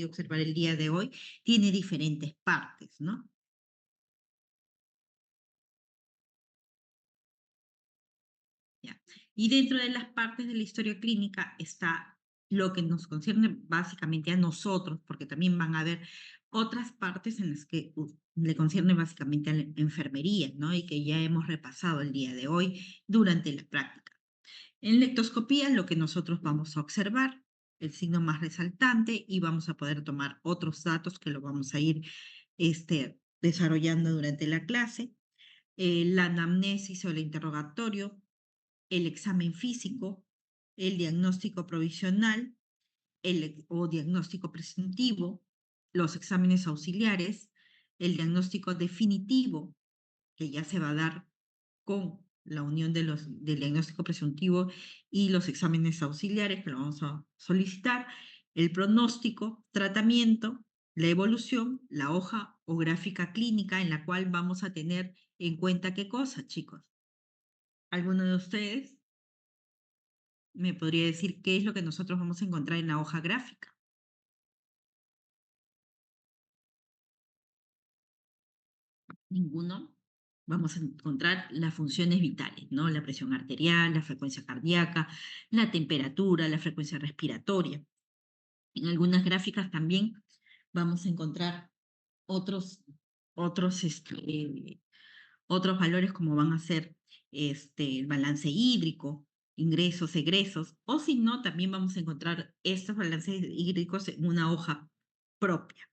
podido observar el día de hoy, tiene diferentes partes, ¿no? Ya. Y dentro de las partes de la historia clínica está lo que nos concierne básicamente a nosotros, porque también van a haber otras partes en las que le concierne básicamente a la enfermería, ¿no? Y que ya hemos repasado el día de hoy durante la práctica. En lectoscopía, lo que nosotros vamos a observar, el signo más resaltante, y vamos a poder tomar otros datos que lo vamos a ir desarrollando durante la clase, la anamnesis o el interrogatorio, el examen físico, el diagnóstico provisional o diagnóstico presuntivo, los exámenes auxiliares, el diagnóstico definitivo, que ya se va a dar con la unión del diagnóstico presuntivo y los exámenes auxiliares que lo vamos a solicitar, el pronóstico, tratamiento, la evolución, la hoja o gráfica clínica en la cual vamos a tener en cuenta qué cosa, chicos. ¿Alguno de ustedes me podría decir qué es lo que nosotros vamos a encontrar en la hoja gráfica? Ninguno. Vamos a encontrar las funciones vitales, ¿no? La presión arterial, la frecuencia cardíaca, la temperatura, la frecuencia respiratoria. En algunas gráficas también vamos a encontrar otros, otros, otros valores como van a ser el balance hídrico, ingresos, egresos, o si no, también vamos a encontrar estos balances hídricos en una hoja propia.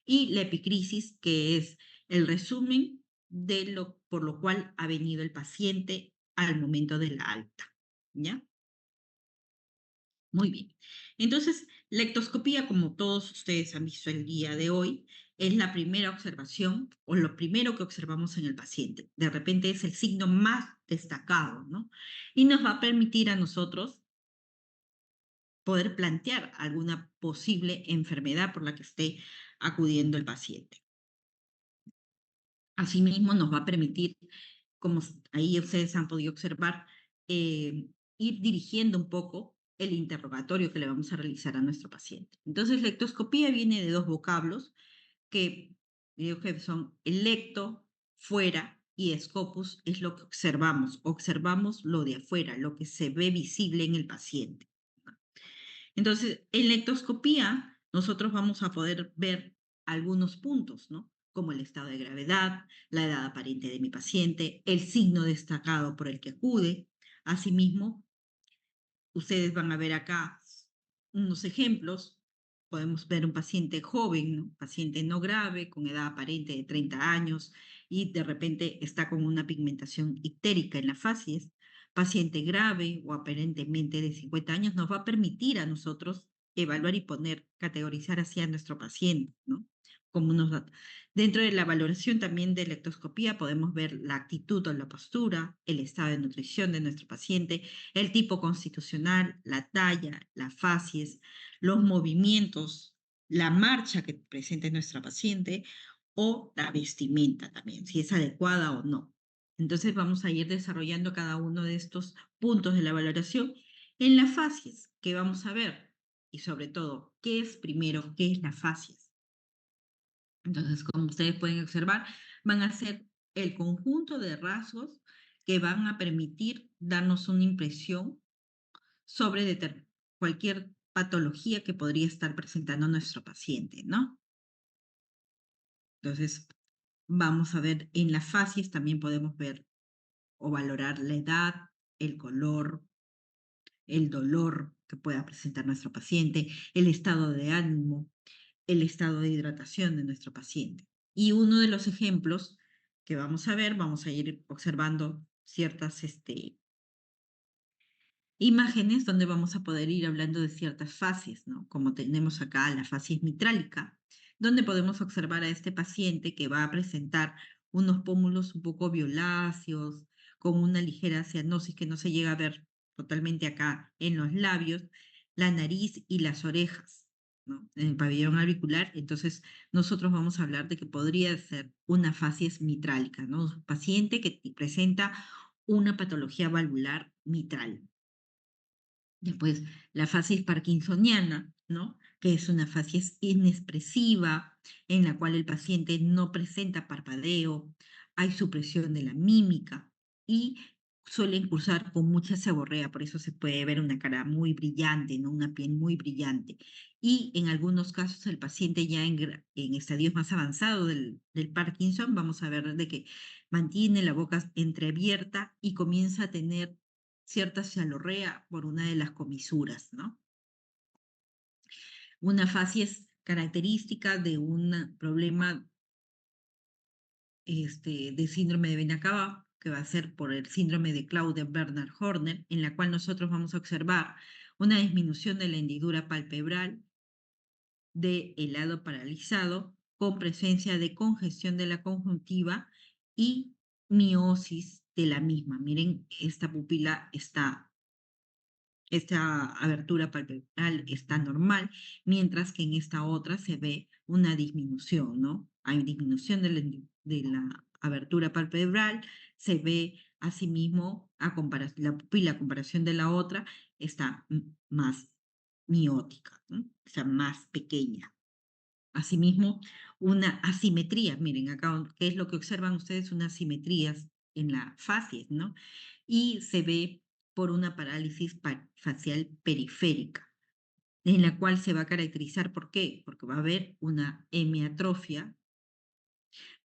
Y la epicrisis, que es el resumen de lo por lo cual ha venido el paciente al momento de la alta. ¿Ya? Muy bien. Entonces, la ectoscopía, como todos ustedes han visto el día de hoy, es la primera observación o lo primero que observamos en el paciente. De repente es el signo más destacado, ¿no? Y nos va a permitir a nosotros poder plantear alguna posible enfermedad por la que esté acudiendo el paciente. Asimismo, nos va a permitir, como ahí ustedes han podido observar, ir dirigiendo un poco el interrogatorio que le vamos a realizar a nuestro paciente. Entonces, lectoscopía viene de dos vocablos que digo que son electo, fuera, y scopus es lo que observamos. Observamos lo de afuera, lo que se ve visible en el paciente. Entonces, en lectoscopía, nosotros vamos a poder ver algunos puntos, ¿no? Como el estado de gravedad, la edad aparente de mi paciente, el signo destacado por el que acude. Asimismo, ustedes van a ver acá unos ejemplos. Podemos ver un paciente joven, ¿no? Paciente no grave, con edad aparente de 30 años y de repente está con una pigmentación ictérica en la facies. Paciente grave o aparentemente de 50 años nos va a permitir a nosotros evaluar y categorizar así a nuestro paciente, ¿no? Como unos datos. Dentro de la valoración también de lectoscopía podemos ver la actitud o la postura, el estado de nutrición de nuestro paciente, el tipo constitucional, la talla, la facies, los movimientos, la marcha que presenta nuestra paciente o la vestimenta también, si es adecuada o no. Entonces vamos a ir desarrollando cada uno de estos puntos de la valoración en las facies que vamos a ver y sobre todo, ¿qué es primero? ¿Qué es la facies? Entonces, como ustedes pueden observar, van a ser el conjunto de rasgos que van a permitir darnos una impresión sobre cualquier patología que podría estar presentando nuestro paciente, ¿no? Entonces, vamos a ver en las facies también podemos ver o valorar la edad, el color, el dolor que pueda presentar nuestro paciente, el estado de ánimo, el estado de hidratación de nuestro paciente. Y uno de los ejemplos que vamos a ver, vamos a ir observando ciertas imágenes donde vamos a poder ir hablando de ciertas fases, ¿no? Como tenemos acá la facies mitrálica, donde podemos observar a este paciente que va a presentar unos pómulos un poco violáceos, con una ligera cianosis que no se llega a ver totalmente acá en los labios, la nariz y las orejas, ¿no? En el pabellón auricular. Entonces, nosotros vamos a hablar de que podría ser una facies mitrálica, ¿no? Un paciente que presenta una patología valvular mitral. Después, la fases parkinsoniana, ¿no? que es una facies inexpresiva, en la cual el paciente no presenta parpadeo, hay supresión de la mímica y suelen cursar con mucha seborrea, por eso se puede ver una cara muy brillante, ¿no? Una piel muy brillante. Y en algunos casos el paciente ya en estadios más avanzados del Parkinson, vamos a ver de que mantiene la boca entreabierta y comienza a tener cierta cialorrea por una de las comisuras, ¿no? Una facies característica de un problema de síndrome de vena cava, que va a ser por el síndrome de Claudia-Bernard Horner, en la cual nosotros vamos a observar una disminución de la hendidura palpebral del lado paralizado, con presencia de congestión de la conjuntiva y miosis de la misma. Miren, esta pupila está esta abertura palpebral está normal, mientras que en esta otra se ve una disminución, ¿no? Hay disminución de la abertura palpebral, se ve asimismo la pupila a comparación de la otra está más miótica, ¿no? O sea, más pequeña. Asimismo, una asimetría, miren acá, ¿qué es lo que observan ustedes? Unas asimetrías en la facies, ¿no? Y se ve por una parálisis facial periférica, en la cual se va a caracterizar, ¿por qué? Porque va a haber una hemiatrofia,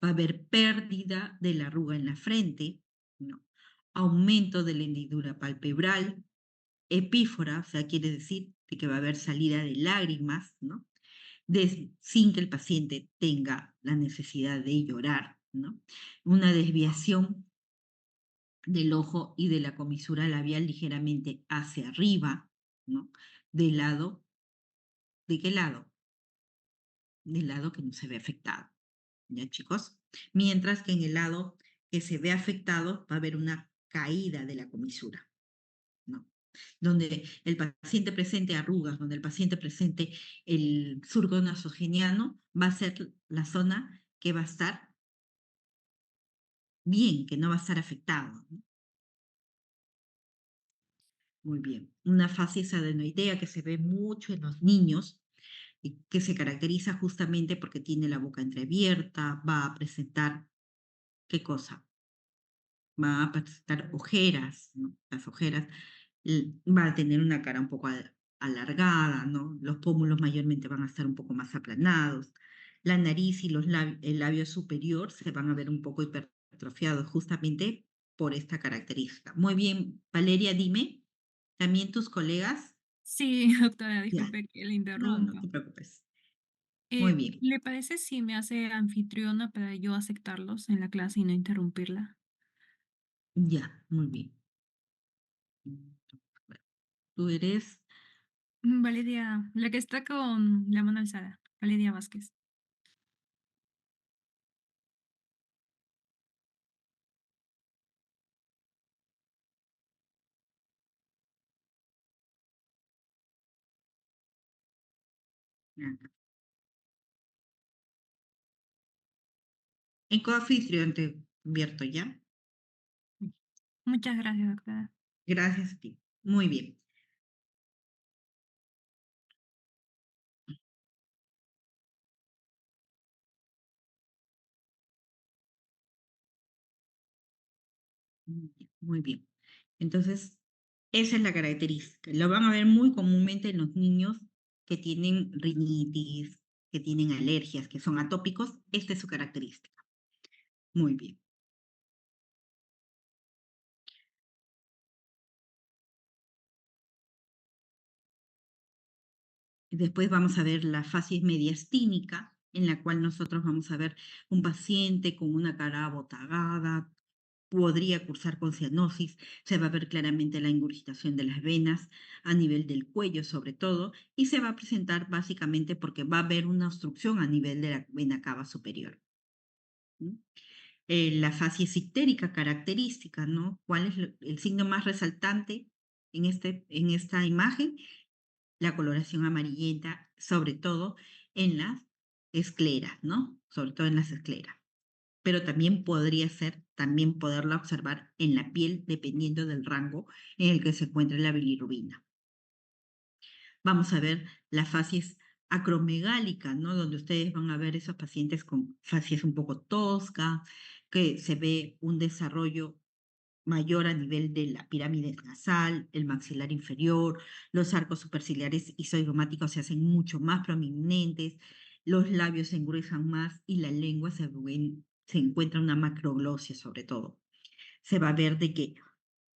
va a haber pérdida de la arruga en la frente, ¿no? Aumento de la hendidura palpebral, epífora, o sea, quiere decir de que va a haber salida de lágrimas, ¿no? Sin que el paciente tenga la necesidad de llorar, ¿no? Una desviación del ojo y de la comisura labial ligeramente hacia arriba, ¿no? Del lado, ¿de qué lado? Del lado que no se ve afectado, ¿ya chicos? Mientras que en el lado que se ve afectado va a haber una caída de la comisura, ¿no? Donde el paciente presente arrugas, donde el paciente presente el surco nasogeniano, va a ser la zona que va a estar bien, que no va a estar afectado, ¿no? Muy bien. Una facies adenoidea que se ve mucho en los niños y que se caracteriza justamente porque tiene la boca entreabierta, va a presentar, ¿qué cosa? Va a presentar ojeras, ¿no? Las ojeras va a tener una cara un poco alargada, ¿no? Los pómulos mayormente van a estar un poco más aplanados. La nariz y el labio superior se van a ver un poco hipertrofiados justamente por esta característica. Muy bien, Valeria, dime, ¿también tus colegas? Sí, doctora, Ya, disculpe que le no, no interrumpa. te preocupes. Muy bien, ¿Le parece si me hace anfitriona para yo aceptarlos en la clase y no interrumpirla? ya, muy bien. Tú eres, Valeria, la que está con la mano alzada, Valeria Vázquez. ah, en coanfitrión te convierto ya. Muchas gracias, doctora. Gracias a ti. Muy bien. Muy bien. Entonces, esa es la característica. Lo van a ver muy comúnmente en los niños que tienen rinitis, que tienen alergias, que son atópicos. Esta es su característica. Muy bien. Después vamos a ver la facies mediastínica, en la cual nosotros vamos a ver un paciente con una cara abotagada, podría cursar con cianosis, se va a ver claramente la ingurgitación de las venas a nivel del cuello sobre todo, y se va a presentar básicamente porque va a haber una obstrucción a nivel de la vena cava superior. ¿No? La facies ictérica característica, ¿no? ¿Cuál es el signo más resaltante en esta imagen? La coloración amarillenta, sobre todo en las escleras, ¿no? Sobre todo en las escleras. Pero también podría ser, también poderla observar en la piel, dependiendo del rango en el que se encuentre la bilirrubina. Vamos a ver la facies acromegálica, ¿no? Donde ustedes van a ver esos pacientes con facies un poco toscas, que se ve un desarrollo mayor a nivel de la pirámide nasal, el maxilar inferior, los arcos superciliares y ziggomáticos se hacen mucho más prominentes, los labios se engruesan más y la lengua se encuentra una macroglosia sobre todo. Se va a ver de que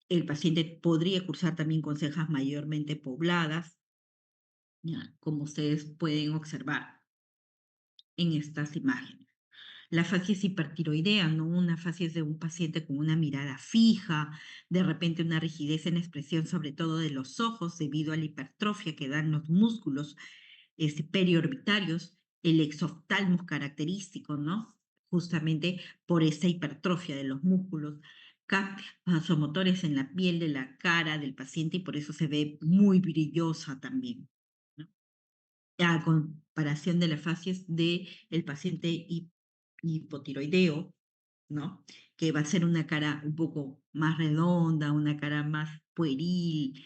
el paciente podría cursar también con cejas mayormente pobladas, ya, como ustedes pueden observar en estas imágenes. La facies hipertiroidea, ¿no? Una facies de un paciente con una mirada fija, de repente una rigidez en la expresión, sobre todo de los ojos, debido a la hipertrofia que dan los músculos periorbitarios, el exoftalmos característico, ¿no? Justamente por esta hipertrofia de los músculos, vasomotores en la piel de la cara del paciente y por eso se ve muy brillosa también, ¿no? A comparación de las facies del paciente hipotiroideo, ¿no? Que va a ser una cara un poco más redonda, una cara más pueril,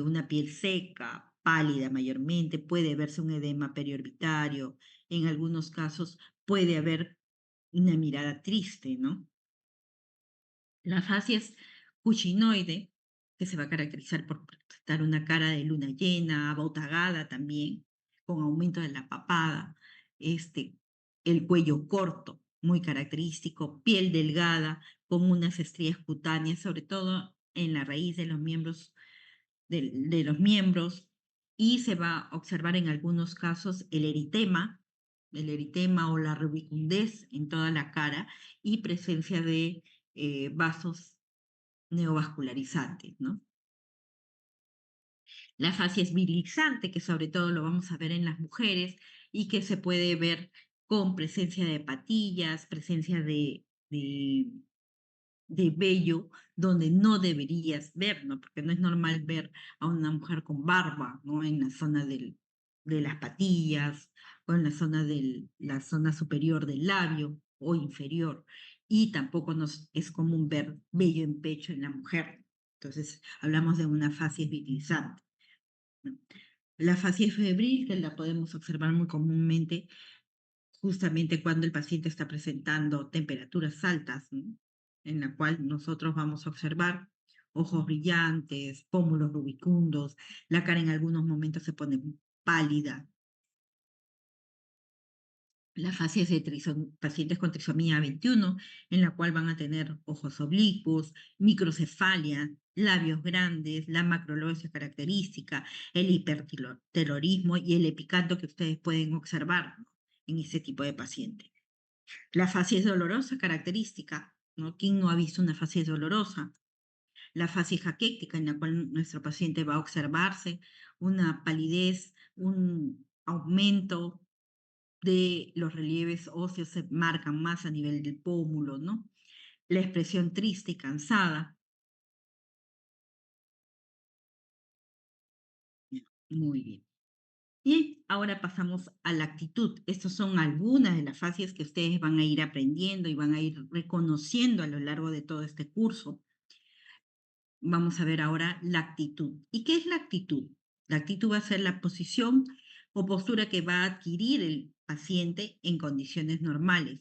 una piel seca, pálida mayormente, puede verse un edema periorbitario, en algunos casos puede haber una mirada triste, ¿no? La facies cuchinoide, que se va a caracterizar por presentar una cara de luna llena, abotagada también, con aumento de la papada, este, el cuello corto, muy característico, piel delgada, con unas estrías cutáneas, sobre todo en la raíz de los miembros, de los miembros, y se va a observar en algunos casos el eritema o la rubicundez en toda la cara y presencia de vasos neovascularizantes, ¿no? La facies virilizante, que sobre todo lo vamos a ver en las mujeres y que se puede ver con presencia de patillas, presencia de vello donde no deberías ver, ¿no? Porque no es normal ver a una mujer con barba, ¿no? En la zona de las patillas o en la zona superior del labio o inferior. Y tampoco nos es común ver vello en pecho en la mujer. Entonces, hablamos de una facies virilizante, ¿no? La facies febril, que la podemos observar muy comúnmente justamente cuando el paciente está presentando temperaturas altas, ¿no? En la cual nosotros vamos a observar ojos brillantes, pómulos rubicundos, la cara en algunos momentos se pone pálida. La fase es de pacientes con trisomía 21, en la cual van a tener ojos oblicuos, microcefalia, labios grandes, la macrolosia característica, el hipertelorismo y el epicanto que ustedes pueden observar, ¿no? En ese tipo de paciente. La facies dolorosa característica, ¿no? ¿Quién no ha visto una facies dolorosa? La facies jaquéctica, en la cual nuestro paciente va a observarse una palidez, un aumento de los relieves óseos se marcan más a nivel del pómulo, ¿no? La expresión triste y cansada. Muy bien. Y ahora pasamos a la actitud. Estas son algunas de las fases que ustedes van a ir aprendiendo y van a ir reconociendo a lo largo de todo este curso. Vamos a ver ahora la actitud. ¿Y qué es la actitud? La actitud va a ser la posición o postura que va a adquirir el paciente en condiciones normales,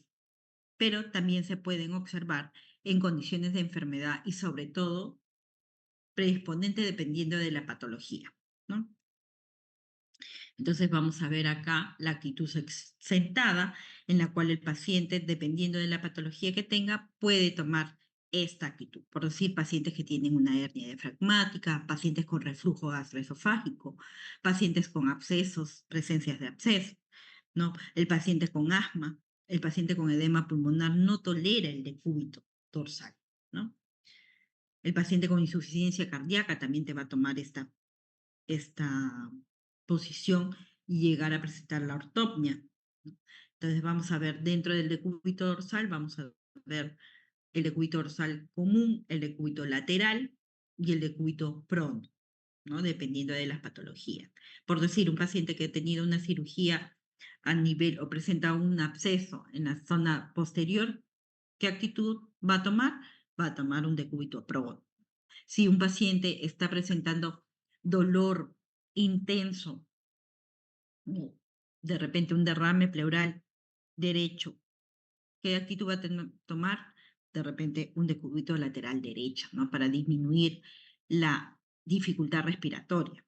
pero también se pueden observar en condiciones de enfermedad y sobre todo predisponente dependiendo de la patología, ¿no? Entonces vamos a ver acá la actitud sentada, en la cual el paciente, dependiendo de la patología que tenga, puede tomar esta actitud. Por decir, pacientes que tienen una hernia diafragmática, pacientes con reflujo gastroesofágico, pacientes con abscesos, presencias de absceso, ¿no? El paciente con asma, el paciente con edema pulmonar no tolera el decúbito dorsal, ¿no? El paciente con insuficiencia cardíaca también te va a tomar esta posición y llegar a presentar la ortopnia, ¿no? Entonces vamos a ver dentro del decúbito dorsal, vamos a ver el decúbito dorsal común, el decúbito lateral y el decúbito prono, ¿no? Dependiendo de las patologías. Por decir, un paciente que ha tenido una cirugía a nivel o presenta un absceso en la zona posterior, ¿qué actitud va a tomar? Va a tomar un decúbito prono. Si un paciente está presentando dolor intenso de repente un derrame pleural derecho. ¿Qué actitud va a tomar? De repente un decúbito lateral derecho, ¿no? Para disminuir la dificultad respiratoria.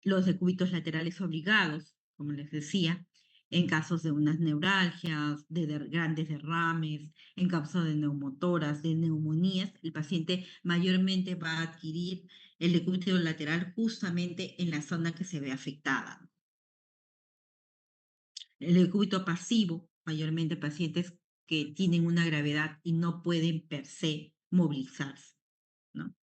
Los decúbitos laterales obligados, como les decía, en casos de unas neuralgias, de grandes derrames, en casos de neumotoras, de neumonías, el paciente mayormente va a adquirir el decúbito lateral justamente en la zona que se ve afectada. El decúbito pasivo, mayormente pacientes que tienen una gravedad y no pueden per se movilizarse, ¿no?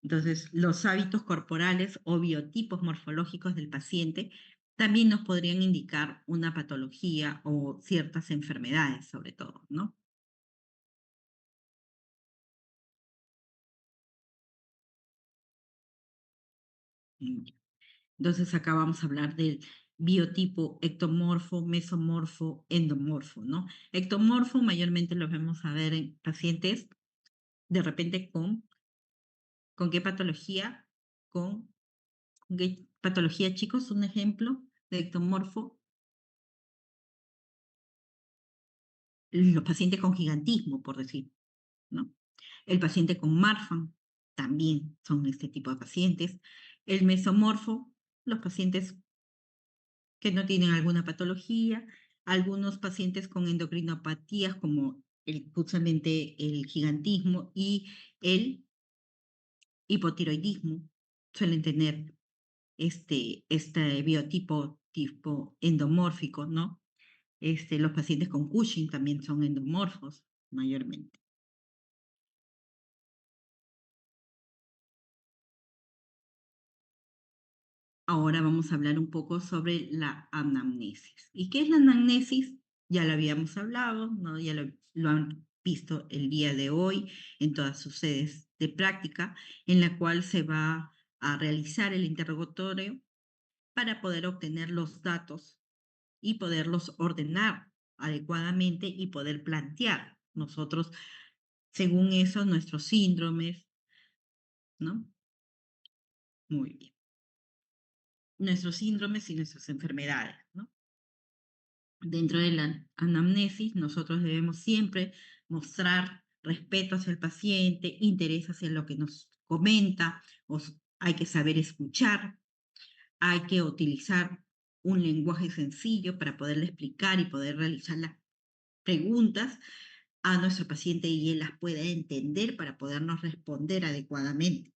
Entonces, los hábitos corporales o biotipos morfológicos del paciente también nos podrían indicar una patología o ciertas enfermedades, sobre todo, ¿no? Mm. Entonces, acá vamos a hablar del biotipo ectomorfo, mesomorfo, endomorfo, ¿no? Ectomorfo mayormente lo vemos a ver en pacientes de repente ¿con qué patología? ¿Con qué patología, chicos? Un ejemplo de ectomorfo, los pacientes con gigantismo, por decir, ¿no? El paciente con Marfan también son este tipo de pacientes. El mesomorfo, los pacientes que no tienen alguna patología, algunos pacientes con endocrinopatías como justamente el gigantismo y el hipotiroidismo suelen tener este biotipo tipo endomórfico, ¿no? Los pacientes con Cushing también son endomorfos mayormente. Ahora vamos a hablar un poco sobre la anamnesis. ¿Y qué es la anamnesis? Ya lo habíamos hablado, ¿no? Ya lo han visto el día de hoy en todas sus sedes de práctica, en la cual se va a realizar el interrogatorio para poder obtener los datos y poderlos ordenar adecuadamente y poder plantear nosotros, según eso, nuestros síndromes, ¿no? Muy bien. Nuestros síndromes y nuestras enfermedades, ¿no? Dentro de la anamnesis, nosotros debemos siempre mostrar respeto hacia el paciente, interés hacia lo que nos comenta, hay que saber escuchar, hay que utilizar un lenguaje sencillo para poderle explicar y poder realizar las preguntas a nuestro paciente y él las pueda entender para podernos responder adecuadamente.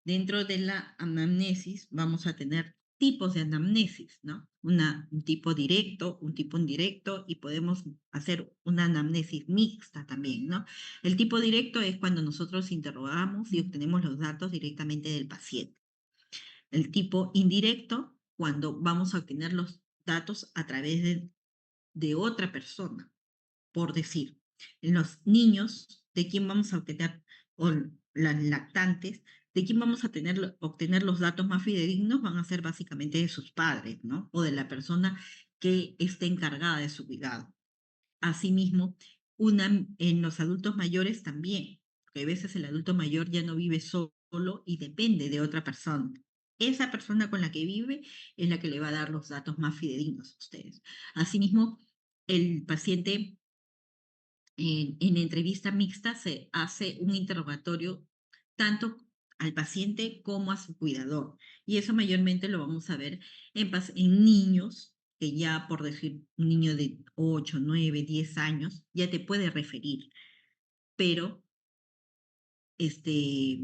Dentro de la anamnesis vamos a tener tipos de anamnesis, ¿no? Un tipo directo, un tipo indirecto y podemos hacer una anamnesis mixta también, ¿no? El tipo directo es cuando nosotros interrogamos y obtenemos los datos directamente del paciente. El tipo indirecto, cuando vamos a obtener los datos a través de otra persona, por decir, en los niños, de quién vamos a obtener, o las lactantes, de quién vamos a obtener los datos más fidedignos, van a ser básicamente de sus padres, ¿no? O de la persona que esté encargada de su cuidado. Asimismo, en los adultos mayores también, porque a veces el adulto mayor ya no vive solo y depende de otra persona. Esa persona con la que vive es la que le va a dar los datos más fidedignos a ustedes. Asimismo, el paciente en entrevista mixta se hace un interrogatorio tanto al paciente como a su cuidador. Y eso mayormente lo vamos a ver en niños, que ya por decir un niño de 8, 9, 10 años, ya te puede referir, pero este,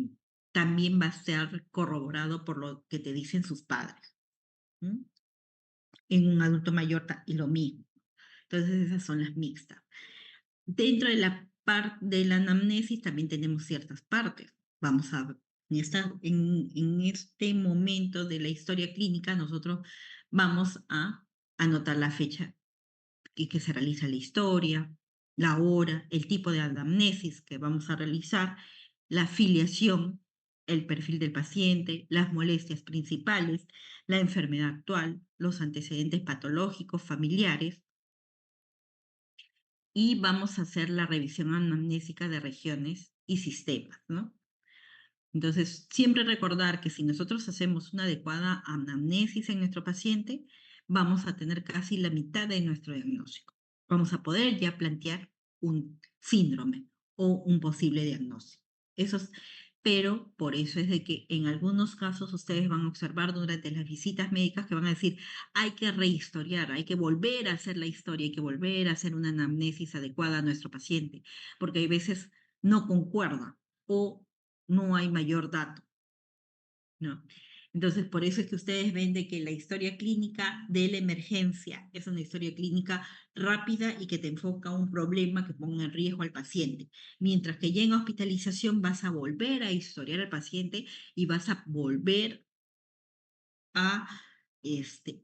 también va a ser corroborado por lo que te dicen sus padres. ¿M? En un adulto mayor y lo mismo. Entonces esas son las mixtas. Dentro de la parte de la anamnesis también tenemos ciertas partes. Vamos a ver, en este momento de la historia clínica, nosotros vamos a anotar la fecha y que se realiza la historia, la hora, el tipo de anamnesis que vamos a realizar, la afiliación, el perfil del paciente, las molestias principales, la enfermedad actual, los antecedentes patológicos familiares, y vamos a hacer la revisión anamnésica de regiones y sistemas, ¿no? Entonces, siempre recordar que si nosotros hacemos una adecuada anamnesis en nuestro paciente, vamos a tener casi la mitad de nuestro diagnóstico. Vamos a poder ya plantear un síndrome o un posible diagnóstico. Eso es- pero por eso es de que en algunos casos ustedes van a observar durante las visitas médicas que van a decir, hay que rehistoriar, hay que volver a hacer la historia, hay que volver a hacer una anamnesis adecuada a nuestro paciente, porque hay veces no concuerda o no hay mayor dato, ¿no? Entonces, por eso es que ustedes ven de que la historia clínica de la emergencia es una historia clínica rápida y que te enfoca un problema que ponga en riesgo al paciente. Mientras que ya en hospitalización vas a volver a historiar al paciente y vas a volver a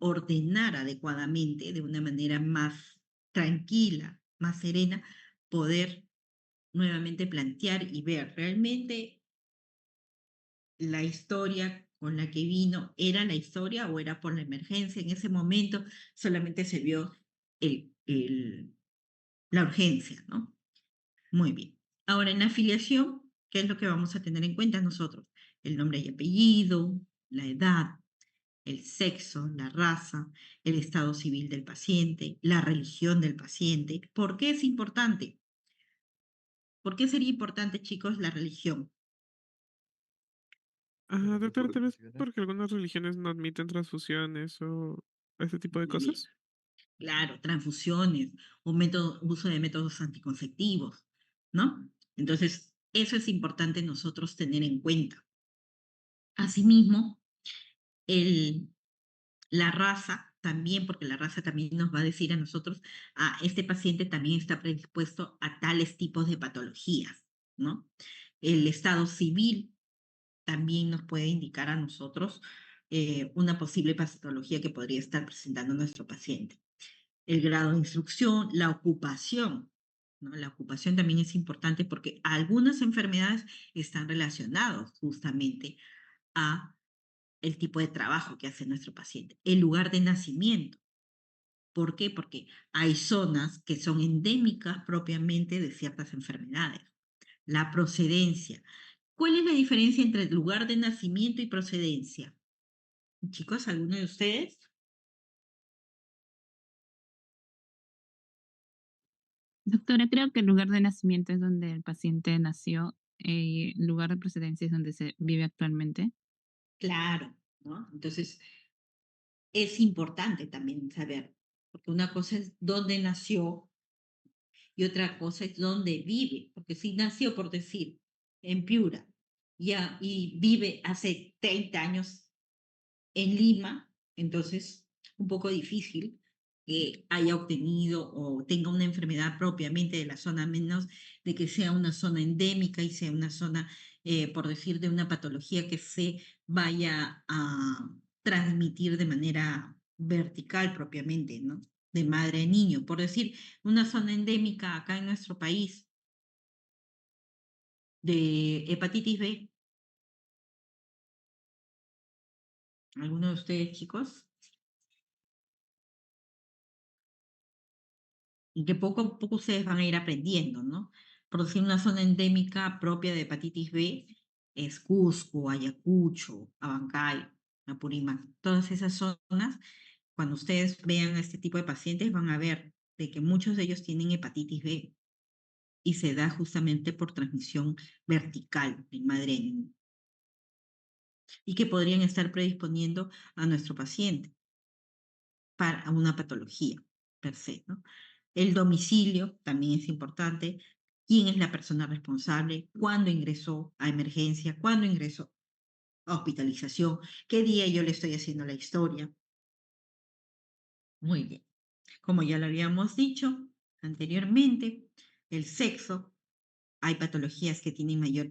ordenar adecuadamente, de una manera más tranquila, más serena, poder nuevamente plantear y ver realmente la historia con la que vino era la historia o era por la emergencia. En ese momento solamente se vio el, el- la urgencia, ¿no? Muy bien. Ahora, en la afiliación, ¿qué es lo que vamos a tener en cuenta nosotros? El nombre y apellido, la edad, el sexo, la raza, el estado civil del paciente, la religión del paciente. ¿Por qué es importante? ¿Por qué sería importante, chicos, la religión? Doctora, tal vez porque algunas religiones no admiten transfusiones o ese tipo de Muy bien. cosas. Claro, transfusiones o uso de métodos anticonceptivos, ¿no? Entonces, eso es importante nosotros tener en cuenta. Asimismo, el, la raza también, porque la raza también nos va a decir a nosotros, este paciente también está predispuesto a tales tipos de patologías, ¿no? El estado civil también nos puede indicar a nosotros una posible patología que podría estar presentando nuestro paciente. El grado de instrucción, la ocupación, ¿no? La ocupación también es importante porque algunas enfermedades están relacionadas justamente a el tipo de trabajo que hace nuestro paciente. El lugar de nacimiento. ¿Por qué? Porque hay zonas que son endémicas propiamente de ciertas enfermedades. La procedencia. ¿Cuál es la diferencia entre el lugar de nacimiento y procedencia? Chicos, ¿alguno de ustedes? Doctora, creo que el lugar de nacimiento es donde el paciente nació y el lugar de procedencia es donde se vive actualmente. Claro, ¿no? Entonces, es importante también saber, porque una cosa es dónde nació y otra cosa es dónde vive, porque si nació, por decir, en Piura, ya, y vive hace 30 años en Lima, entonces un poco difícil que haya obtenido o tenga una enfermedad propiamente de la zona, a menos de que sea una zona endémica y sea una zona, por decir, de una patología que se vaya a transmitir de manera vertical propiamente, ¿no? De madre a niño. Por decir, una zona endémica acá en nuestro país de hepatitis B. ¿Alguno de ustedes, chicos? Y que poco a poco ustedes van a ir aprendiendo, ¿no? Por decir una zona endémica propia de hepatitis B es Cusco, Ayacucho, Abancay, Apurímac. Todas esas zonas, cuando ustedes vean a este tipo de pacientes, van a ver de que muchos de ellos tienen hepatitis B y se da justamente por transmisión vertical de madre a niño y que podrían estar predisponiendo a nuestro paciente para una patología per se, ¿no? El domicilio también es importante. ¿Quién es la persona responsable? ¿Cuándo ingresó a emergencia? ¿Cuándo ingresó a hospitalización? ¿Qué día yo le estoy haciendo la historia? Muy bien. Como ya lo habíamos dicho anteriormente, el sexo. Hay patologías que tienen mayor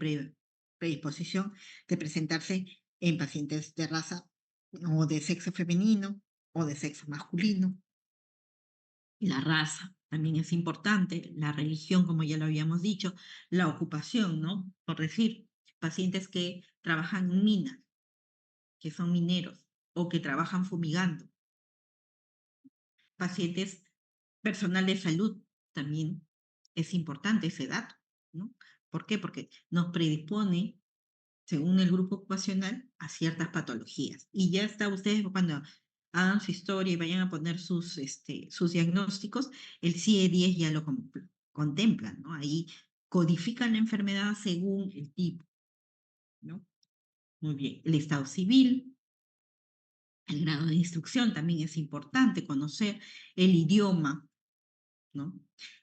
predisposición de presentarse en pacientes de raza o de sexo femenino o de sexo masculino. La raza también es importante, la religión, como ya lo habíamos dicho, la ocupación, ¿no? Por decir, pacientes que trabajan en minas, que son mineros, o que trabajan fumigando, pacientes, personal de salud, también es importante ese dato, ¿no? ¿Por qué? Porque nos predispone según el grupo ocupacional, a ciertas patologías. Y ya está, ustedes cuando hagan su historia y vayan a poner sus diagnósticos, el CIE-10 ya lo contemplan, ¿no? Ahí codifican la enfermedad según el tipo, ¿no? Muy bien. El estado civil, el grado de instrucción también es importante conocer, el idioma, ¿no?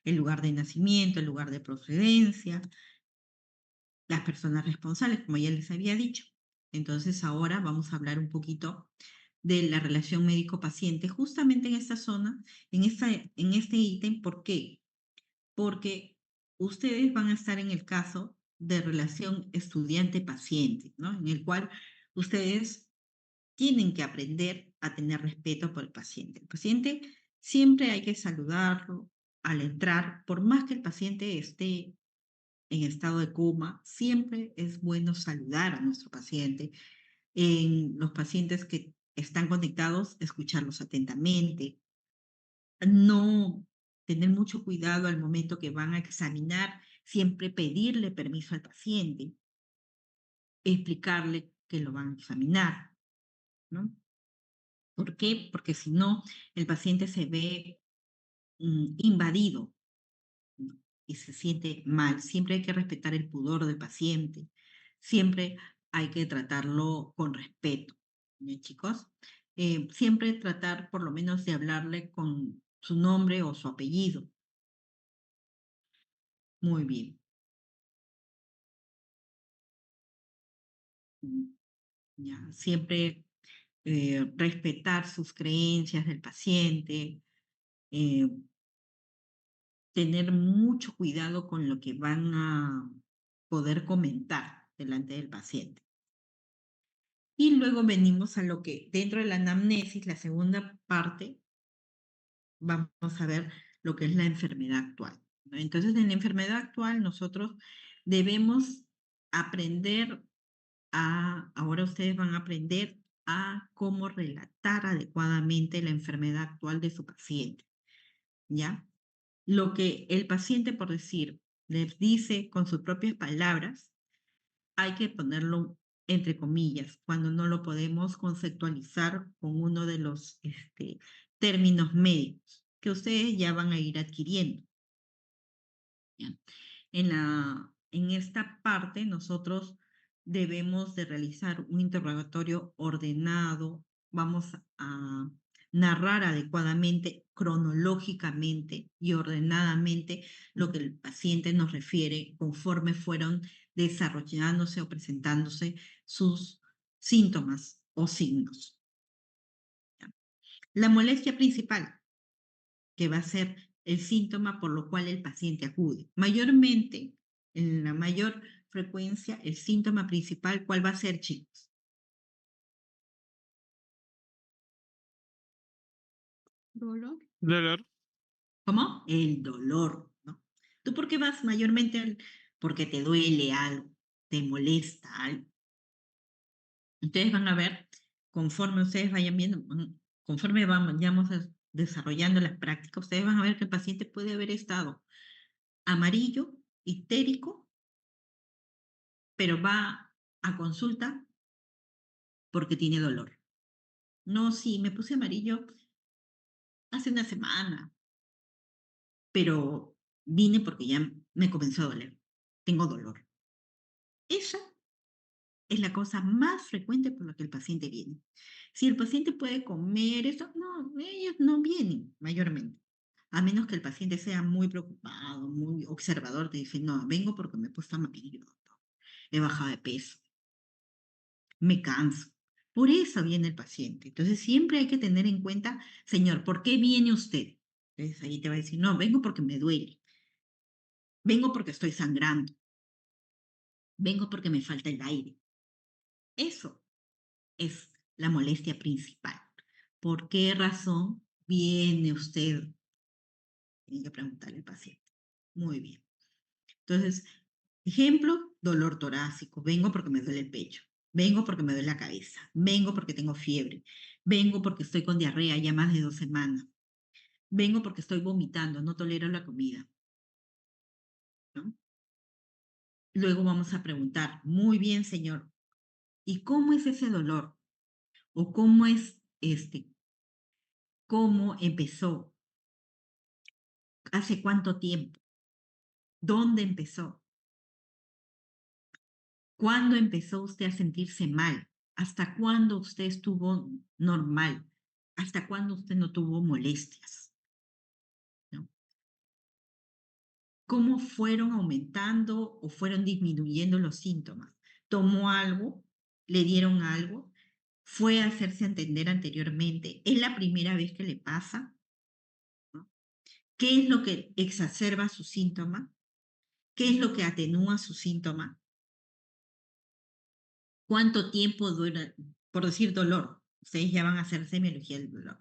El lugar de nacimiento, el lugar de procedencia, las personas responsables, como ya les había dicho. Entonces ahora vamos a hablar un poquito de la relación médico-paciente, justamente en esta zona, en este ítem. ¿Por qué? Porque ustedes van a estar en el caso de relación estudiante-paciente, ¿no? En el cual ustedes tienen que aprender a tener respeto por el paciente. El paciente siempre hay que saludarlo al entrar, por más que el paciente esté en estado de coma, siempre es bueno saludar a nuestro paciente. En los pacientes que están conectados, escucharlos atentamente, no tener mucho cuidado al momento que van a examinar, siempre pedirle permiso al paciente, explicarle que lo van a examinar, ¿no? ¿Por qué? Porque si no, el paciente se ve invadido, ¿no? Y se siente mal. Siempre hay que respetar el pudor del paciente. Siempre hay que tratarlo con respeto, ¿no, chicos? Siempre tratar por lo menos de hablarle con su nombre o su apellido. Muy bien. Mm, Ya, siempre respetar sus creencias del paciente, eh, tener mucho cuidado con lo que van a poder comentar delante del paciente. Y luego venimos a lo que dentro de la anamnesis, la segunda parte, vamos a ver lo que es la enfermedad actual, ¿no? Entonces, en la enfermedad actual nosotros debemos aprender ahora ustedes van a aprender a cómo relatar adecuadamente la enfermedad actual de su paciente, ¿ya? Lo que el paciente, por decir, les dice con sus propias palabras, hay que ponerlo entre comillas, cuando no lo podemos conceptualizar con uno de los términos médicos que ustedes ya van a ir adquiriendo, ¿ya? En esta parte nosotros debemos de realizar un interrogatorio ordenado, vamos a narrar adecuadamente, cronológicamente y ordenadamente lo que el paciente nos refiere conforme fueron desarrollándose o presentándose sus síntomas o signos, ¿ya? La molestia principal, que va a ser el síntoma por lo cual el paciente acude. Mayormente, en la mayor frecuencia, el síntoma principal, ¿cuál va a ser, chicos? Dolor. Dolor. ¿Cómo? El dolor, ¿no? ¿Tú por qué vas mayormente porque te duele algo, te molesta algo? Ustedes van a ver, conforme ustedes vayan viendo, conforme vayamos desarrollando las prácticas, ustedes van a ver que el paciente puede haber estado amarillo, histérico, pero va a consulta porque tiene dolor. No, sí, me puse amarillo hace una semana, pero vine porque ya me comenzó a doler. Tengo dolor. Esa es la cosa más frecuente por la que el paciente viene. Si el paciente puede comer eso, no, ellos no vienen mayormente. A menos que el paciente sea muy preocupado, muy observador, te dice, no, vengo porque me he puesto amarillo, doctor. He bajado de peso, me canso. Por eso viene el paciente. Entonces siempre hay que tener en cuenta, señor, ¿por qué viene usted? Entonces ahí te va a decir, no, vengo porque me duele, vengo porque estoy sangrando, vengo porque me falta el aire. Eso es la molestia principal. ¿Por qué razón viene usted? Tiene que preguntarle al paciente. Muy bien. Entonces, ejemplo, dolor torácico. Vengo porque me duele el pecho. Vengo porque me duele la cabeza. Vengo porque tengo fiebre. Vengo porque estoy con diarrea ya más de 2 semanas. Vengo porque estoy vomitando, no tolero la comida, ¿no? Luego vamos a preguntar, muy bien, señor, ¿Y cómo es ese dolor? ¿O cómo es cómo empezó? ¿Hace cuánto tiempo? ¿Dónde empezó? ¿Cuándo empezó usted a sentirse mal? ¿Hasta cuándo usted estuvo normal? ¿Hasta cuándo usted no tuvo molestias? ¿No? ¿Cómo fueron aumentando o fueron disminuyendo los síntomas? ¿Tomó algo? ¿Le dieron algo? ¿Fue a hacerse entender anteriormente? ¿Es la primera vez que le pasa? ¿No? ¿Qué es lo que exacerba su síntoma? ¿Qué es lo que atenúa su síntoma? ¿Cuánto tiempo dura, por decir dolor? Ustedes ya van a hacer semiología del dolor.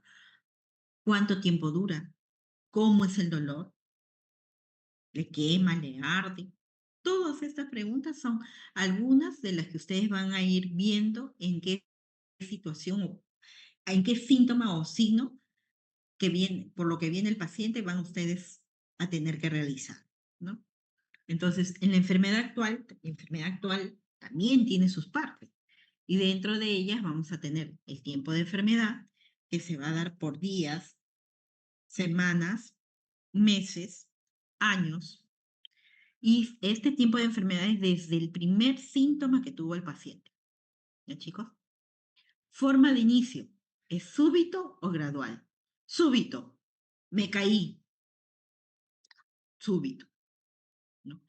¿Cuánto tiempo dura? ¿Cómo es el dolor? ¿Le quema? ¿Le arde? Todas estas preguntas son algunas de las que ustedes van a ir viendo en qué situación o en qué síntoma o signo que viene, por lo que viene el paciente, van ustedes a tener que realizar, ¿no? Entonces, en la enfermedad actual también tiene sus partes. Y dentro de ellas vamos a tener el tiempo de enfermedad, que se va a dar por días, semanas, meses, años. Y este tiempo de enfermedad es desde el primer síntoma que tuvo el paciente. ¿Ya, chicos? Forma de inicio. ¿Es súbito o gradual? Súbito. Me caí. Súbito. ¿No?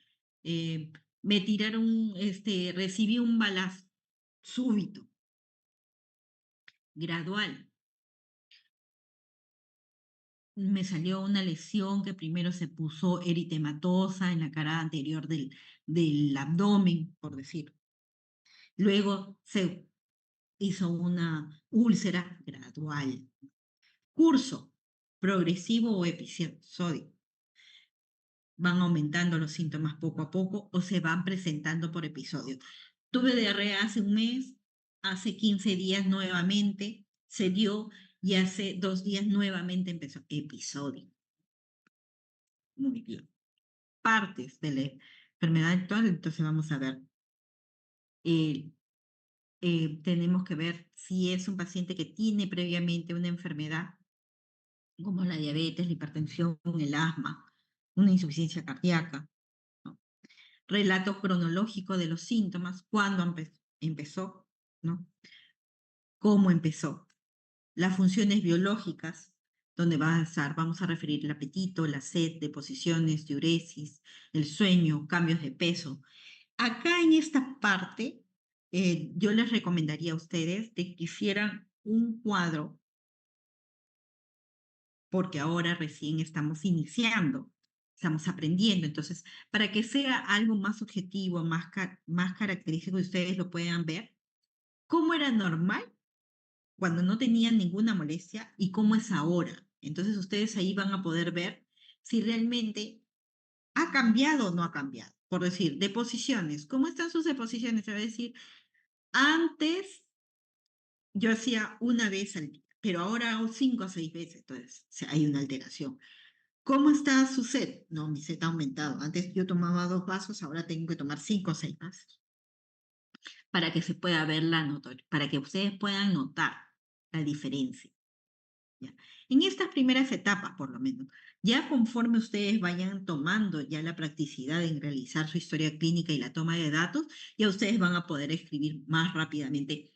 Me tiraron, recibí un balazo. Súbito. Gradual. Me salió una lesión que primero se puso eritematosa en la cara anterior del abdomen, por decir. Luego se hizo una úlcera gradual. Curso, progresivo o episódico. Van aumentando los síntomas poco a poco o se van presentando por episodio. Tuve diarrea hace un mes, hace 15 días nuevamente se dio y hace 2 días nuevamente empezó episodio. Muy bien. Partes de la enfermedad actual, entonces vamos a ver. Tenemos que ver si es un paciente que tiene previamente una enfermedad como la diabetes, la hipertensión, el asma, una insuficiencia cardíaca, ¿no? Relato cronológico de los síntomas, cuándo empezó, ¿no? Cómo empezó. Las funciones biológicas, donde vamos a referir el apetito, la sed, deposiciones, diuresis, el sueño, cambios de peso. Acá en esta parte, yo les recomendaría a ustedes de que hicieran un cuadro, porque ahora recién estamos iniciando, estamos aprendiendo. Entonces, para que sea algo más objetivo, más característico, y ustedes lo puedan ver, cómo era normal cuando no tenían ninguna molestia y cómo es ahora. Entonces, ustedes ahí van a poder ver si realmente ha cambiado o no ha cambiado. Por decir, deposiciones. ¿Cómo están sus deposiciones? Se va a decir, antes yo hacía una vez al día, pero ahora hago 5 o 6 veces, entonces hay una alteración. ¿Cómo está su sed? No, mi sed ha aumentado. Antes yo tomaba 2 vasos, ahora tengo que tomar 5 o 6 vasos. Para que se pueda ver para que ustedes puedan notar la diferencia. ¿Ya? En estas primeras etapas, por lo menos, ya conforme ustedes vayan tomando ya la practicidad en realizar su historia clínica y la toma de datos, ya ustedes van a poder escribir más rápidamente,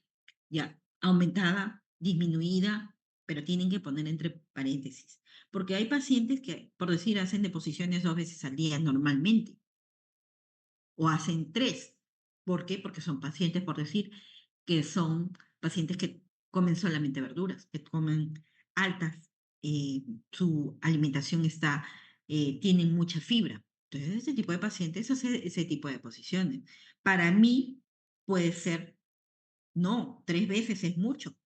ya aumentada, disminuida, pero tienen que poner entre paréntesis, porque hay pacientes que, por decir, hacen deposiciones 2 veces al día normalmente, o hacen 3. ¿Por qué? Porque son pacientes, por decir, que son pacientes que comen solamente verduras, que comen altas, su alimentación tienen mucha fibra. Entonces, ese tipo de pacientes hace ese tipo de posiciones. Para mí puede ser, no, 3 veces es mucho,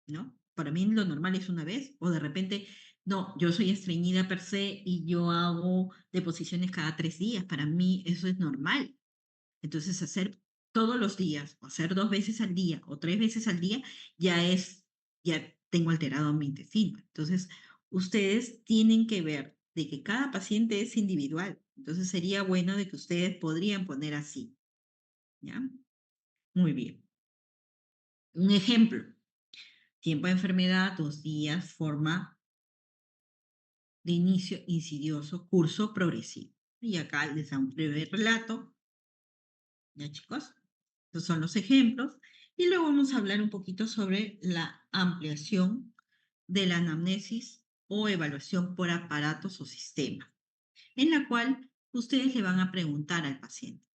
¿no? Para mí lo normal es una vez, o de repente, no, yo soy estreñida per se y yo hago deposiciones cada 3 días. Para mí eso es normal. Entonces, hacer todos los días, o hacer 2 veces al día, o 3 veces al día, ya tengo alterado mi intestino. Entonces, ustedes tienen que ver de que cada paciente es individual. Entonces, sería bueno de que ustedes podrían poner así, ¿ya? Muy bien. Un ejemplo. Tiempo de enfermedad, 2 días, forma de inicio insidioso, curso progresivo. Y acá les da un breve relato. ¿Ya, chicos? Estos son los ejemplos. Y luego vamos a hablar un poquito sobre la ampliación de la anamnesis o evaluación por aparatos o sistemas, en la cual ustedes le van a preguntar al paciente,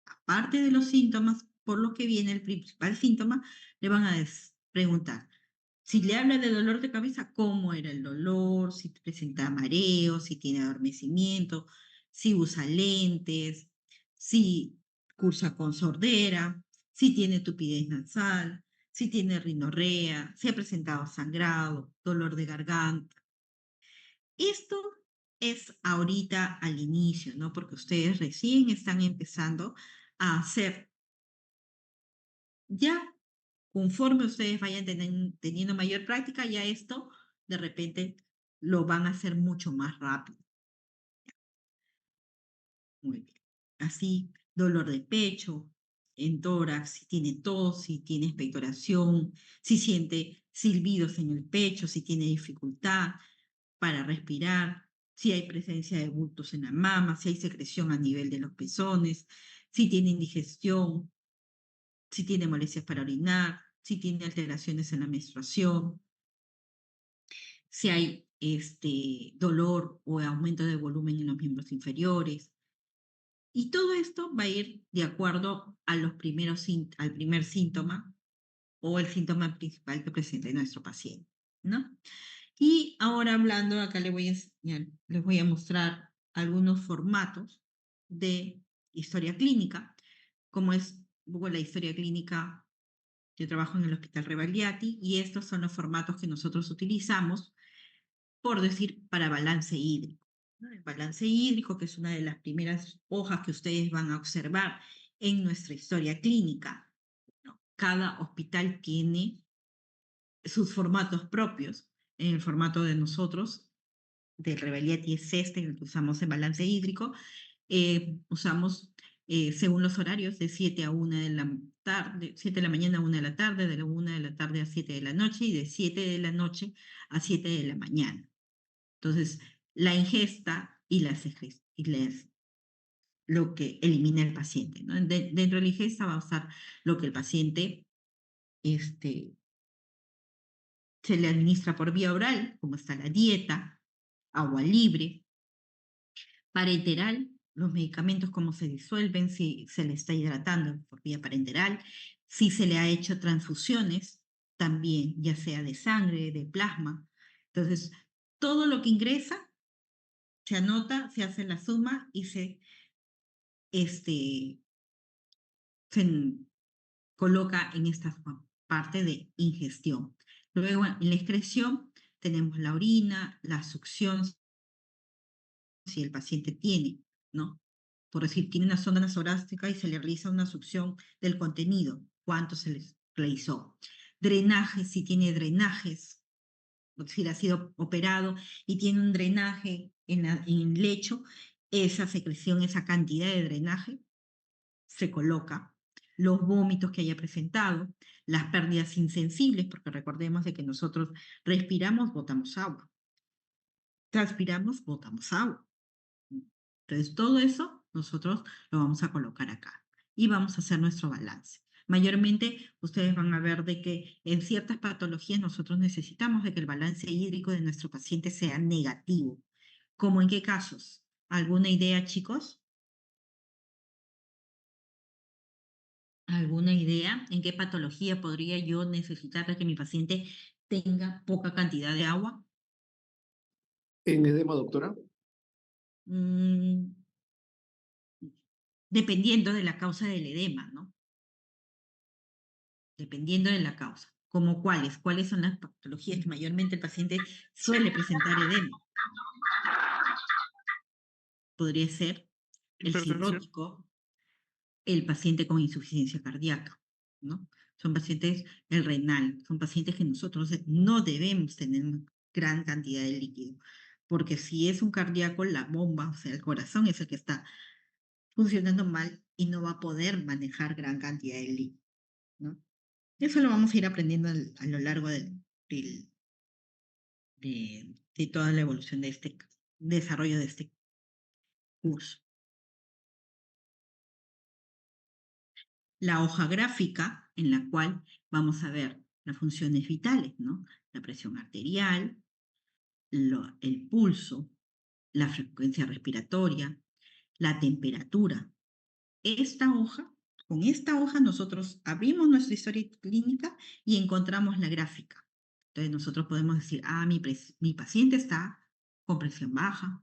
aparte de los síntomas, por lo que viene el principal síntoma, le van a preguntar, si le habla de dolor de cabeza, ¿cómo era el dolor? Si presenta mareo, si tiene adormecimiento, si usa lentes, si cursa con sordera, si tiene tupidez nasal, si tiene rinorrea, si ha presentado sangrado, dolor de garganta. Esto es ahorita al inicio, ¿no? Porque ustedes recién están empezando a hacer. Ya conforme ustedes vayan teniendo mayor práctica, ya esto de repente lo van a hacer mucho más rápido. Muy bien. Así, dolor de pecho, en tórax, si tiene tos, si tiene expectoración, si siente silbidos en el pecho, si tiene dificultad para respirar, si hay presencia de bultos en la mama, si hay secreción a nivel de los pezones, si tiene indigestión, si tiene molestias para orinar, si tiene alteraciones en la menstruación, si hay dolor o aumento de volumen en los miembros inferiores. Y todo esto va a ir de acuerdo a los al primer síntoma o el síntoma principal que presente nuestro paciente, ¿no? Y ahora hablando, acá les voy a mostrar algunos formatos de historia clínica, como es un poco la historia clínica. Yo trabajo en el Hospital Rebagliati y estos son los formatos que nosotros utilizamos, por decir, para balance hídrico, ¿no? El balance hídrico, que es una de las primeras hojas que ustedes van a observar en nuestra historia clínica, ¿no? Cada hospital tiene sus formatos propios. En el formato de nosotros, del Rebagliati, es este, el que usamos en balance hídrico. Usamos según los horarios de 7 a 1 de la tarde, 7 de la mañana a 1 de la tarde, de la 1 de la tarde a 7 de la noche y de 7 de la noche a 7 de la mañana. Entonces, la ingesta y lo que elimina el paciente, ¿no? Dentro de la ingesta va a estar lo que el paciente se le administra por vía oral, como está la dieta, agua libre, parenteral, los medicamentos cómo se disuelven, si se le está hidratando por vía parenteral, si se le ha hecho transfusiones también, ya sea de sangre, de plasma. Entonces, todo lo que ingresa se anota, se hace la suma y este, se coloca en esta parte de ingestión. Luego, en la excreción tenemos la orina, la succión, si el paciente tiene, ¿no? Por decir, tiene una sonda nasogástrica y se le realiza una succión del contenido, cuánto se les realizó. Drenaje, si tiene drenajes, por decir, ha sido operado y tiene un drenaje en el lecho, esa secreción, esa cantidad de drenaje se coloca. Los vómitos que haya presentado, las pérdidas insensibles, porque recordemos de que nosotros respiramos, botamos agua. Transpiramos, botamos agua. Entonces, todo eso nosotros lo vamos a colocar acá y vamos a hacer nuestro balance. Mayormente, ustedes van a ver de que en ciertas patologías nosotros necesitamos de que el balance hídrico de nuestro paciente sea negativo. ¿Cómo en qué casos? ¿Alguna idea, chicos? ¿Alguna idea en qué patología podría yo necesitar de que mi paciente tenga poca cantidad de agua? En edema, doctora. Mm, dependiendo de la causa del edema, ¿no? Dependiendo de la causa. ¿Como cuáles? ¿Cuáles son las patologías que mayormente el paciente suele presentar edema? Podría ser el Hipertensión. cirrótico, el paciente con insuficiencia cardíaca, ¿no? Son pacientes, el renal, son pacientes que nosotros no debemos tener gran cantidad de líquido, porque si es un cardíaco, la bomba, o sea, el corazón es el que está funcionando mal y no va a poder manejar gran cantidad de líquido. ¿no? Eso lo vamos a ir aprendiendo a lo largo de toda la evolución de este desarrollo de este curso. La hoja gráfica en la cual vamos a ver las funciones vitales, ¿no? La presión arterial, el pulso, la frecuencia respiratoria, la temperatura. Con esta hoja nosotros abrimos nuestra historia clínica y encontramos la gráfica. Entonces nosotros podemos decir, mi paciente está con presión baja,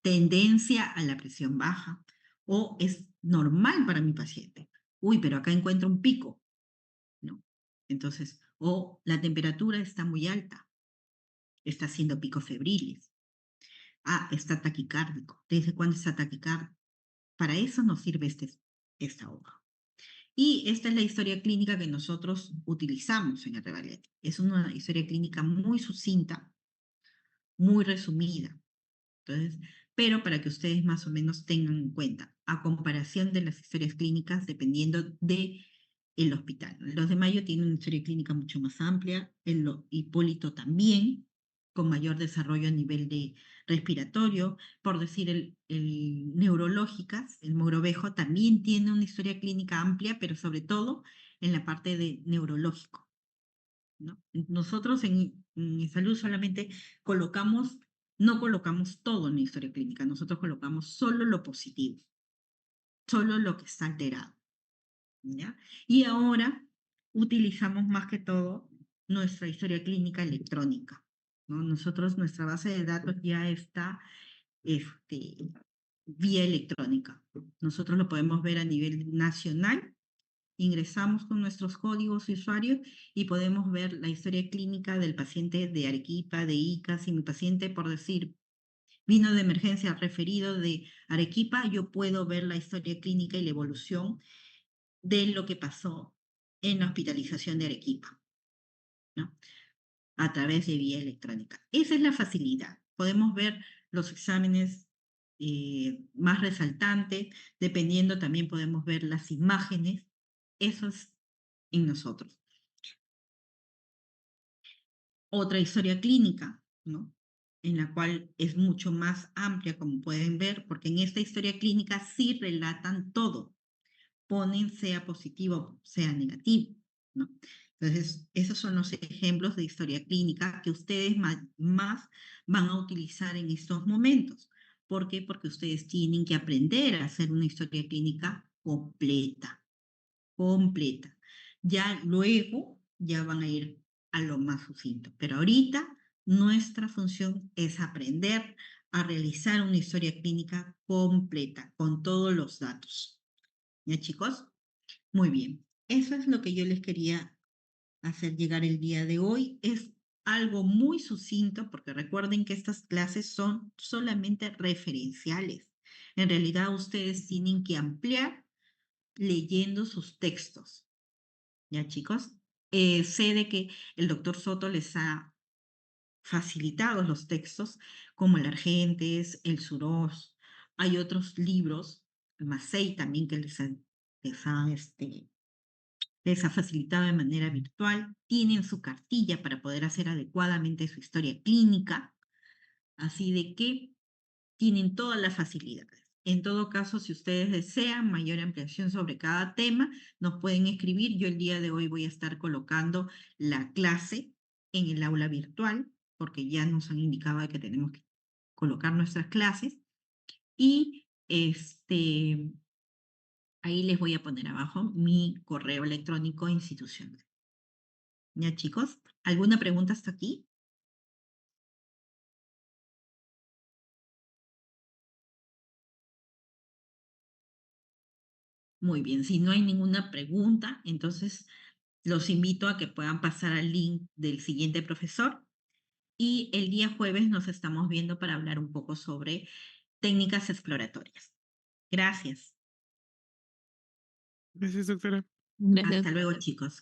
tendencia a la presión baja, o es normal para mi paciente. Uy, pero acá encuentro un pico, ¿no? Entonces, o la temperatura está muy alta, está haciendo picos febriles. Está taquicárdico. ¿Desde cuándo está taquicárdico? Para eso nos sirve esta hoja. Y esta es la historia clínica que nosotros utilizamos en el Revalid. Es una historia clínica muy sucinta, muy resumida. Entonces, pero para que ustedes más o menos tengan en cuenta, a comparación de las historias clínicas, dependiendo de el hospital. Los de Mayo tienen una historia clínica mucho más amplia, el Hipólito también, con mayor desarrollo a nivel de respiratorio. Por decir, el Neurológicas, el Mogrovejo, también tiene una historia clínica amplia, pero sobre todo en la parte de neurológico, ¿no? Nosotros en salud solamente no colocamos todo en la historia clínica, nosotros colocamos solo lo positivo, solo lo que está alterado, ¿ya? Y ahora utilizamos más que todo nuestra historia clínica electrónica, ¿no? Nuestra base de datos ya está vía electrónica. Nosotros lo podemos ver a nivel nacional. Ingresamos con nuestros códigos de usuario y podemos ver la historia clínica del paciente de Arequipa, de Ica. Si mi paciente, por decir, vino de emergencia referido de Arequipa, yo puedo ver la historia clínica y la evolución de lo que pasó en la hospitalización de Arequipa, ¿no? A través de vía electrónica. Esa es la facilidad. Podemos ver los exámenes más resaltantes, dependiendo también podemos ver las imágenes. Eso es en nosotros. Otra historia clínica, ¿no? En la cual es mucho más amplia, como pueden ver, porque en esta historia clínica sí relatan todo. Ponen sea positivo, sea negativo, ¿no? Entonces, esos son los ejemplos de historia clínica que ustedes más van a utilizar en estos momentos. ¿Por qué? Porque ustedes tienen que aprender a hacer una historia clínica completa. Ya luego, ya van a ir a lo más sucinto. Pero ahorita nuestra función es aprender a realizar una historia clínica completa, con todos los datos. ¿Ya, chicos? Muy bien. Eso es lo que yo les quería hacer llegar el día de hoy. Es algo muy sucinto, porque recuerden que estas clases son solamente referenciales. En realidad, ustedes tienen que ampliar leyendo sus textos. ¿Ya, chicos? Sé de que el doctor Soto les ha facilitado los textos, como el Argentes, el Suros. Hay otros libros, el Macei también, que les ha facilitado de manera virtual. Tienen su cartilla para poder hacer adecuadamente su historia clínica. Así de que tienen todas las facilidades. En todo caso, si ustedes desean mayor ampliación sobre cada tema, nos pueden escribir. Yo el día de hoy voy a estar colocando la clase en el aula virtual, porque ya nos han indicado que tenemos que colocar nuestras clases. Y ahí les voy a poner abajo mi correo electrónico institucional. ¿Ya, chicos? ¿Alguna pregunta hasta aquí? Muy bien, si no hay ninguna pregunta, entonces los invito a que puedan pasar al link del siguiente profesor y el día jueves nos estamos viendo para hablar un poco sobre técnicas exploratorias. Gracias. Gracias, doctora. Gracias. Hasta luego, chicos.